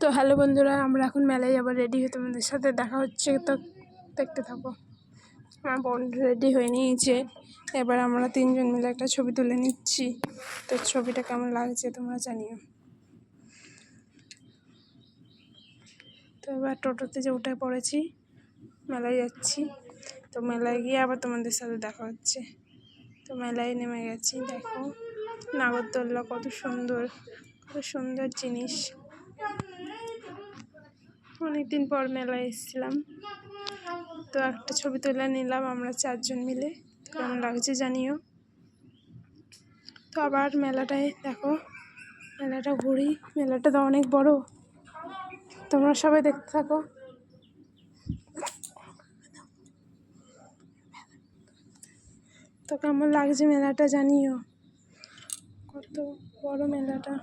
তো হ্যালো বন্ধুরা, আমরা এখন মেলায় যাবো, রেডি হয়ে তোমাদের সাথে দেখা হচ্ছে। তো দেখতে থাকো। আমার বোন রেডি হয়ে নিয়েছে, এবার আমরা তিনজন মিলে একটা ছবি তুলে নিচ্ছি। তো ছবিটা কেমন লাগছে তোমরা জানিও। তো এবার টোটোতে যে উঠে পড়েছি, মেলায় যাচ্ছি। তো মেলায় গিয়ে আবার তোমাদের সাথে দেখা হচ্ছে। তো মেলায় নেমে গেছি, দেখো নাগরদোল্লা কত সুন্দর, কত সুন্দর জিনিস। অনেকদিন পর মেলায় এসেছিলাম, তো একটা ছবি তুলে নিলাম আমরা চারজন মিলে। কেমন লাগছে জানিও। তো আবার মেলাটায় দেখো, মেলাটা ঘুরি, মেলাটা তো অনেক বড়, তোমরা সবাই দেখতে থাকো। তো কেমন লাগছে মেলাটা জানিও, কত বড় মেলাটা।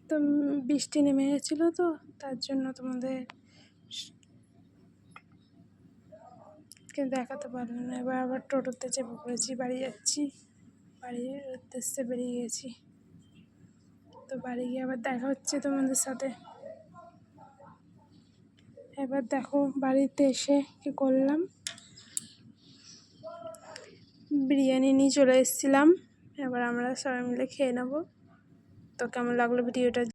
তো বৃষ্টি নেমে গেছিলো, তো তার জন্য তোমাদের দেখাতে পারলাম না। এবার আবার টোটোতে চেপে পড়েছি, বাড়ি যাচ্ছি, বাড়ির উদ্দেশ্যে বেরিয়ে গেছি। তো বাড়ি গিয়ে আবার দেখা হচ্ছে তোমাদের সাথে। এবার দেখো বাড়িতে এসে কি করলাম, বিরিয়ানি নিয়ে চলে এসেছিলাম। এবার আমরা সবাই মিলে খেয়ে নেবো। তো কেমন লাগলো ভিডিওটা